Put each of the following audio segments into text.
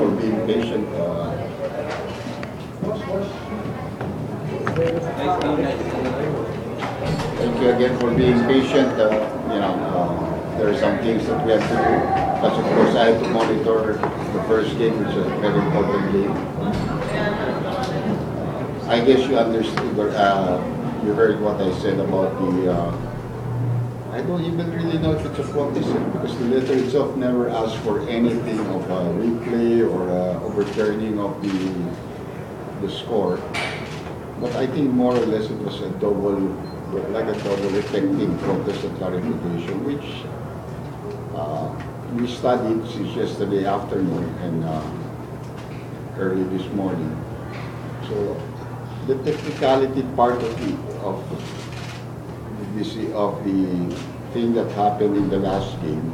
for being patient. Thank you again for being patient. There are some things that we have to do. But of course, I have to monitor the first game, which is a very important game. I guess you understood, you heard what I said about the, I don't even really know if it's a protest, because the letter itself never asks for anything of a replay or overturning of the score. But I think more or less it was a double effective protest and clarification, which we studied since yesterday afternoon and early this morning. So the technicality part of the thing that happened in the last game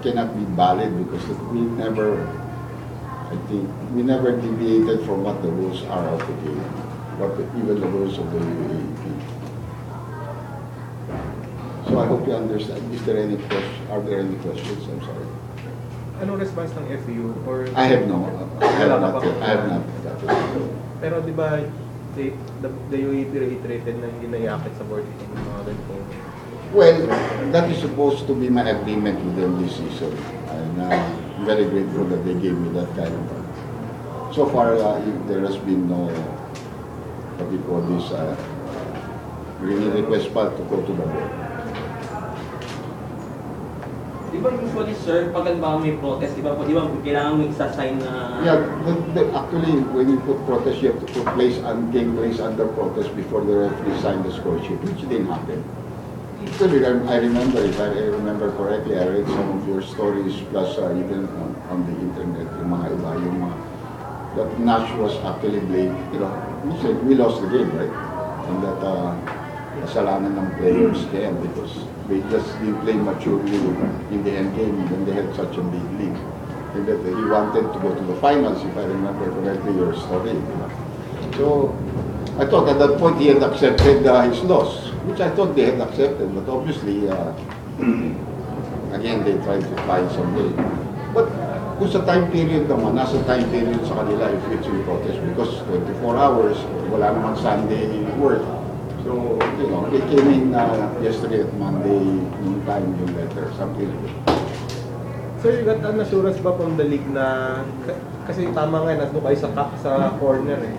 cannot be valid, because we never deviated from what the rules are of the game, even the rules of the UAAP. So I hope you understand. Are there any questions? I'm sorry. Anong response ng FEU? Or I have not. Pero di ba the UAAP reiterated na hindi naiakit sa board ng mga ganitong? Well, that is supposed to be my agreement with them this season. And I'm very grateful that they gave me that kind of. So far, there has been no, what we call this, really request pa to go to the board. Di ba usually, sir, pag may protest, di ba kailangan mo isa-sign na... Yeah, actually, when you put protest, you have to put game place under protest before the referee sign the score sheet, which didn't happen. Actually, I remember, if I remember correctly, I read some of your stories, plus even on the internet, that Nash was actually blamed, he said, we lost the game, right? And that kasalanan ng players kaya, because they just didn't play maturely in the end game when they had such a big lead. And that he wanted to go to the finals, if I remember correctly your story. So I thought at that point he had accepted his loss, which I thought they had accepted, but obviously, again, they tried to find some way. But kung sa time period naman, nasa time period sa kanila if it's in protest, because 24 hours, wala naman Sunday work. So, they came in yesterday at Monday, noontime yung letter, something like that. So you got an assurance ba from the league na, kasi tama nga, nandun kayo sa corner eh.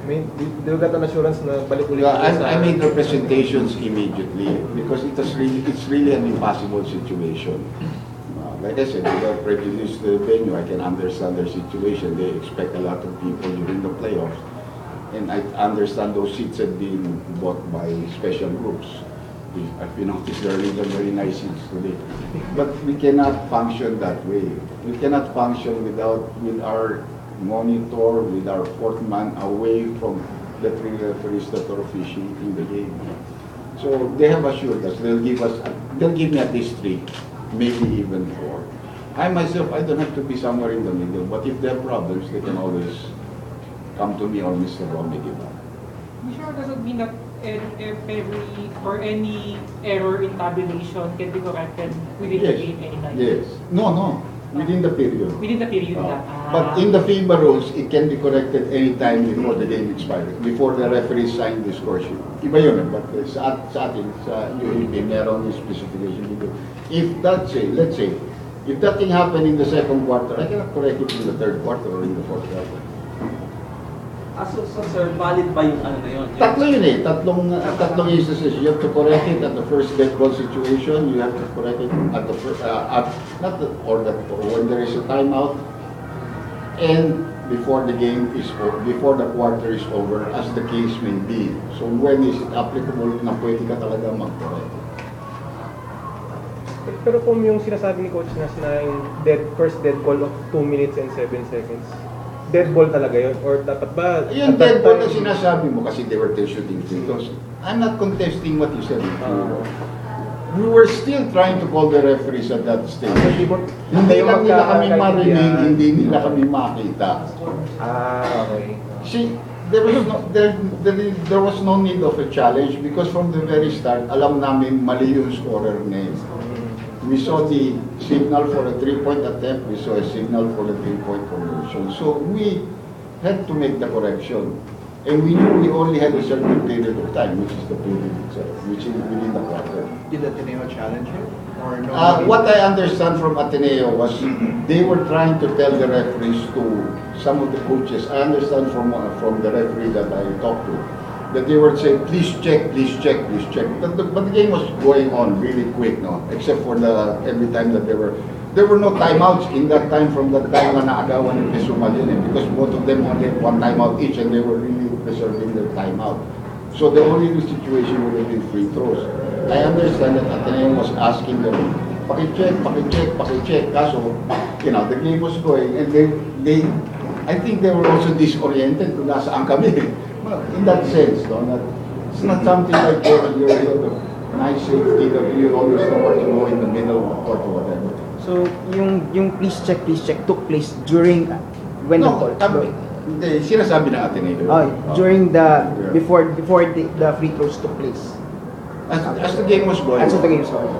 Do you got an assurance na balik ulit? I made representations immediately, because it's really an impossible situation. Like I said, without prejudice to the venue, I can understand their situation. They expect a lot of people during the playoffs. And I understand those seats have been bought by special groups. If you notice, they're very nice seats today. But we cannot function that way. We cannot function with our monitor, with our fourth man away from the three referees that are officiating the game. So they have assured us they'll give me at least 3, maybe even 4. I myself, I don't have to be somewhere in the middle, but if they have problems, they can always come to me or Mr. Romney. Sure, does it mean that any error in tabulation can be corrected within the game anytime? Yes. No. Within the period. Within the period But in the FIBA rules, it can be corrected anytime before the game expires, before the referee sign the score sheet. Iba yun, but sa atin, sa UAAP, meron yung specification dito. Let's say, if that thing happened in the second quarter, I cannot correct it in the third quarter or in the fourth quarter. So sir, valid ba yung ano na yun? Tatlo yun eh. Tatlong instances. You have to correct it at the first dead ball situation. You have to correct it at the first, when there is a timeout, and before the game is over, before the quarter is over, as the case may be. So when is it applicable na pwede ka talaga mag-correct? Pero kung yung sinasabi ni Coach Nas na yung first dead ball of 2 minutes and 7 seconds, dead ball talaga yun? Or dapat ba? Yung dead ball na sinasabi mo kasi they were shooting free throws. I'm not contesting what you said. We were still trying to call the referees at that stage. Hindi lang nila kami marinig, hindi nila kami makita. Okay. See, there was no need of a challenge because from the very start, alam namin mali yung scorer na yun. We saw the signal for a 3-point attempt. We saw a signal for a 3-point conversion. So we had to make the correction. And we knew we only had a certain period of time, which is the period itself, which is within the quarter. Did Ateneo challenge it? Or no? What I understand from Ateneo was they were trying to tell the referees to some of the coaches. I understand from the referee that I talked to that they were saying, please check, please check, please check. But the game was going on really quick, no? Except for every time that there were no timeouts in that time from that time na naagawan ng Pesumal yun eh, because both of them only had one timeout each and they were really preserving their timeout. So the only situation would have been free throws. I understand that Ateneo was asking them, paki-check, paki-check, paki-check. Kaso, you know, the game was going and I think they were also disoriented kung nasaan kami. Well, in that sense, no, that it's not something like you're sort of nice safety that you always know where to go in the middle of the court or whatever. So, yung please check took place during when the call? Hindi, sinasabi ng Ateneo. During before the free throws took place. As the game was going. As the game started.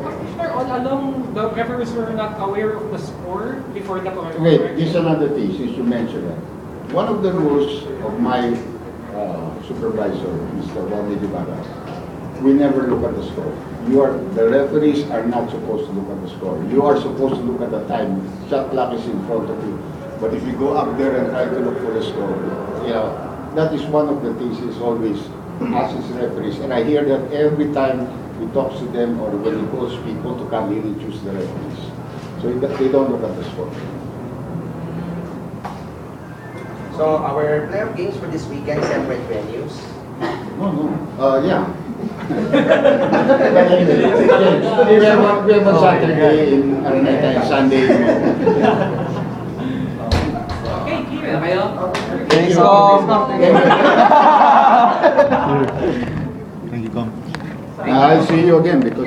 Commissioner, all along, the referees were not aware of the score before the correction. Wait, this is another thing, since you mentioned that. One of the rules of my supervisor, Mr. Juan Ibarra, we never look at the score. The referees are not supposed to look at the score. You are supposed to look at the time. Shot clock is in front of you. But if you go up there and try to look for the score, you know, that is one of the things he's always asks his referees. And I hear that every time he talks to them or when he calls people to come in and choose the referees. So they don't look at the score. So our playoff games for this weekend, separate venues. No. Yeah. But anyway, we have a Saturday in Araneta and Sunday in Okay, clear. Na kayo? Thank you. Thank you. I'll see you again because